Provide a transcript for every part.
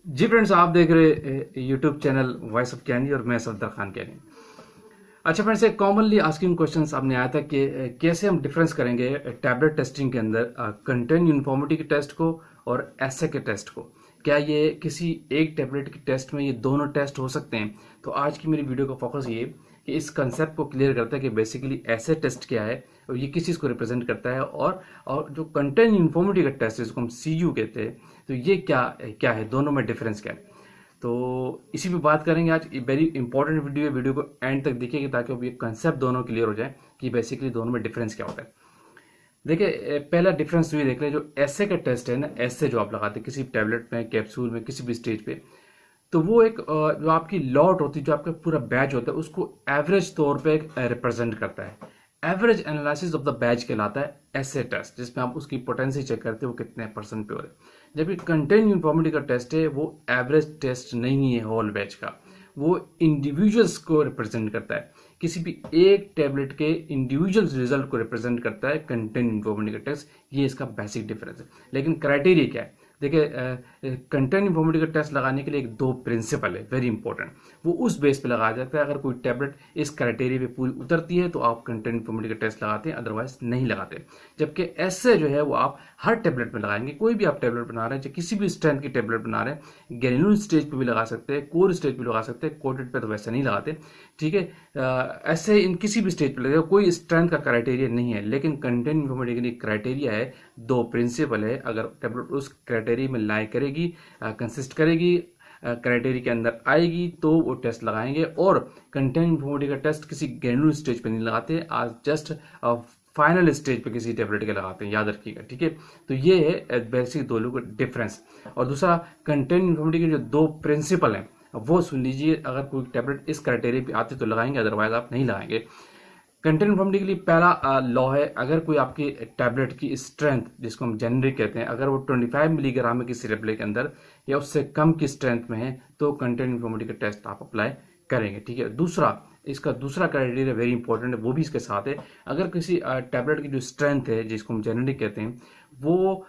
जी friends, आप देख रहे यूट्यूब चैनल वॉइस ऑफ कैनी और मैं सफदर खान कैनी। अच्छा फ्रेंड्स, एक कॉमनली आस्किंग क्वेश्चन सामने आया था कि कैसे हम डिफरेंस करेंगे टैबलेट टेस्टिंग के अंदर कंटेंट यूनिफॉर्मिटी के टेस्ट को और एसे के टेस्ट को। क्या ये किसी एक टैबलेट के टेस्ट में ये दोनों टेस्ट हो सकते हैं? तो आज की मेरी वीडियो का फोकस ये कि इस कंसेप्ट को क्लियर करता है कि बेसिकली ऐसे टेस्ट क्या है और ये किस चीज़ को रिप्रेजेंट करता है, और जो कंटेंट यूनिफॉर्मिटी का टेस्ट है जिसको हम CU कहते हैं, तो ये क्या क्या है, दोनों में डिफरेंस क्या है। तो इसी पे बात करेंगे आज। वेरी इंपॉर्टेंट वीडियो है, वीडियो को एंड तक देखिएगा ताकि ये कंसेप्ट दोनों क्लियर हो जाए कि बेसिकली दोनों में डिफरेंस क्या होता है। देखिए, पहला डिफरेंस ये देख रहे हैं, जो ऐसे का टेस्ट है ना, ऐसे जो आप लगाते हैं किसी टैबलेट में, कैप्सूल में, किसी भी स्टेज पे, तो वो एक जो आपकी लॉट होती है, जो आपका पूरा बैच होता है, उसको एवरेज तौर पे रिप्रेजेंट करता है। Average analysis of the batch कहलाता है ऐसे टेस्ट, जिसमें आप उसकी पोटेंसी चेक करते हो वो कितने परसेंट पे हो रहे हैं। जबकि कंटेंट यूनिफॉर्मिटी का टेस्ट है, वो एवरेज टेस्ट नहीं है होल बैच का, वो इंडिविजुअल्स को रिप्रेजेंट करता है। किसी भी एक टैबलेट के इंडिविजुअल रिजल्ट को रिप्रेजेंट करता है कंटेंट यूनिफॉर्मिटी का टेस्ट। ये इसका बेसिक डिफरेंस है। लेकिन क्राइटेरिया क्या है? देखिए, कंटेंट यूनिफॉर्मिटी का टेस्ट लगाने के लिए एक दो प्रिंसिपल है, वेरी इंपॉर्टेंट। वो उस बेस पे लगाया जाता है, अगर कोई टैबलेट इस क्राइटेरिया पे पूरी उतरती है तो आप कंटेंट यूनिफॉर्मिटी का टेस्ट लगाते हैं, अदरवाइज नहीं लगाते। जबकि ऐसे जो है वो आप हर टैबलेट में लगाएंगे। कोई भी आप टैबलेट बना रहे हैं, चाहे किसी भी स्ट्रेंथ की टैबलेट बना रहे हैं, ग्रेन्यूल स्टेज पे भी लगा सकते हैं, कोर स्टेज पे लगा सकते हैं, कोटेड पे तो वैसे नहीं लगाते। ठीक है, ऐसे इन किसी भी स्टेज पे लगेगा, कोई स्ट्रेंथ का क्राइटेरिया नहीं है। लेकिन कंटेंट यूनिफॉर्मिटी के लिए क्राइटेरिया है, दो प्रिंसिपल है। अगर टैबलेट उस क्राइटेरिया में लाई करेगी, कंसिस्ट करेगी, क्राइटेरिया के अंदर आएगी, तो वो टेस्ट लगाएंगे। और कंटेंट यूनिफॉर्मिटी का टेस्ट किसी ग्रेन्यूल स्टेज पे नहीं लगाते, आज जस्ट फाइनल स्टेज पे किसी टैबलेट के लगाते हैं, याद रखिएगा। ठीक है, तो ये है बेसिक दोनों का डिफरेंस। और दूसरा, कंटेंट यूनिफॉर्मिटी के जो दो प्रिंसिपल हैं वो सुन लीजिए। अगर कोई टैबलेट इस क्राइटेरिया पे आते तो लगाएंगे, अदरवाइज आप नहीं लगाएंगे। कंटेंट यूनिफॉर्मिटी के लिए पहला लॉ है, अगर कोई आपकी टैबलेट की स्ट्रेंथ, जिसको हम जेनरिक कहते हैं, अगर वो 25 मिलीग्राम है किसी टैबलेट के अंदर या उससे कम की स्ट्रेंथ में है, तो कंटेंट यूनिफॉर्मिटी का टेस्ट आप अप्लाई करेंगे। ठीक है, दूसरा, इसका दूसरा क्राइटेरिया वेरी इंपॉर्टेंट है, वो भी इसके साथ है। अगर किसी टैबलेट की जो स्ट्रेंथ है, जिसको हम जेनेरिक कहते हैं, वो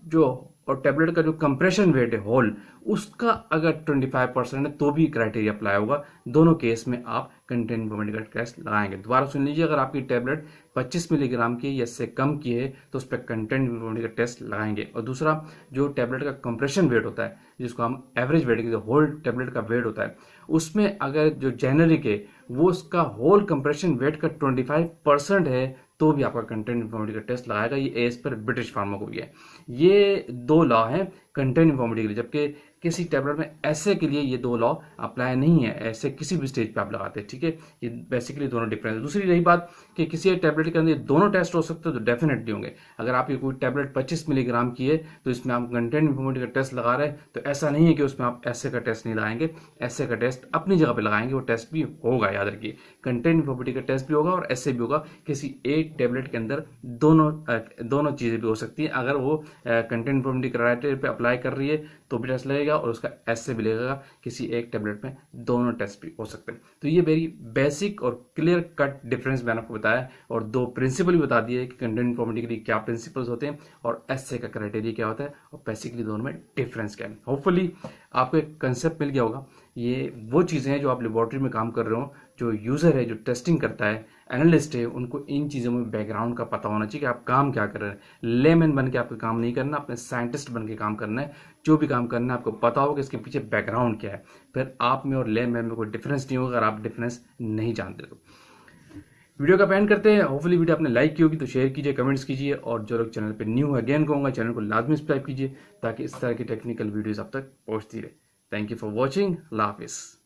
जो और टैबलेट का जो कंप्रेशन वेट है होल, उसका अगर 25% है तो भी क्राइटेरिया अप्लाई होगा। दोनों केस में आप कंटेंट यूनिफॉर्मिटी का टेस्ट लगाएंगे। दोबारा सुन लीजिए, अगर आपकी टैबलेट 25 मिलीग्राम की या इससे कम की है तो उस पर कंटेंट यूनिफॉर्मिटी का टेस्ट लगाएंगे। और दूसरा, जो टैबलेट का कंप्रेशन वेट होता है, जिसको हम एवरेज वेट, जो होल टैबलेट का वेट होता है, उसमें अगर जो जेनेरिक है वो उसका होल कंप्रेशन वेट का 25% है तो भी आपका कंटेंट यूनिफॉर्मिटी का टेस्ट लगाएगा। ये एज पर ब्रिटिश फार्माकोपिया है। ये दो लॉ हैं कंटेंट यूनिफॉर्मिटी के लिए, जबकि किसी टैबलेट में ऐसे के लिए ये दो लॉ अप्लाई नहीं है। ऐसे किसी भी स्टेज पे आप लगाते हैं। ठीक है, ये बेसिकली दोनों डिफरेंस है। दूसरी रही बात कि किसी एक टैबलेट के अंदर दोनों टेस्ट हो सकते हैं, तो डेफिनेटली होंगे। अगर आपकी कोई टैबलेट 25 मिलीग्राम की है तो इसमें आप कंटेंट यूनिफॉर्मिटी का टेस्ट लगा रहे हैं, तो ऐसा नहीं है कि उसमें आप ऐसे का टेस्ट नहीं लगाएंगे। ऐसे का टेस्ट अपनी जगह पे लगाएंगे, वो टेस्ट भी होगा, याद रखिए। कंटेंट यूनिफॉर्मिटी का टेस्ट भी होगा और ऐसे भी होगा। किसी एक टैबलेट के अंदर दोनों चीजें भी हो सकती है। अगर वो कंटेंट यूनिफॉर्मिटी क्राइटेरिया पे अप्लाई कर रही है तो भी टेस्ट लगेगा, और उसका ऐसे भी लगेगा। किसी एक टैबलेट में दोनों टेस्ट भी हो सकते हैं। तो ये वेरी बेसिक और क्लियर कट डिफरेंस मैंने आपको बताया, और दो प्रिंसिपल भी बता दिए कि कंटेंट यूनिफॉर्मिटी के लिए क्या प्रिंसिपल्स होते हैं और ऐसे का क्राइटेरिया क्या होता है, और बेसिकली दोनों में डिफरेंस क्या है। होपफुली आपको एक कंसेप्ट मिल गया होगा। ये वो चीज़ें हैं जो आप लेबोरेटरी में काम कर रहे हो, जो यूज़र है, जो टेस्टिंग करता है, एनालिस्ट है, उनको इन चीज़ों में बैकग्राउंड का पता होना चाहिए कि आप काम क्या कर रहे हैं। लेमैन बन के आपको काम नहीं करना, अपने साइंटिस्ट बन के काम करना है। जो भी काम करना है आपको पता होगा कि इसके पीछे बैकग्राउंड क्या है। फिर आप में और लेमैन में कोई डिफरेंस नहीं होगा अगर आप डिफरेंस नहीं जानते तो। वीडियो का एंड करते हैं। होपफुली वीडियो आपने लाइक की होगी तो शेयर कीजिए, कमेंट्स कीजिए, और जो लोग चैनल पे न्यू है, अगेन कहूँगा चैनल को लाजमी सब्सक्राइब कीजिए ताकि इस तरह की टेक्निकल वीडियोस आप तक पहुँचती रहे। Thank you for watching. अल्लाह हाफिज़।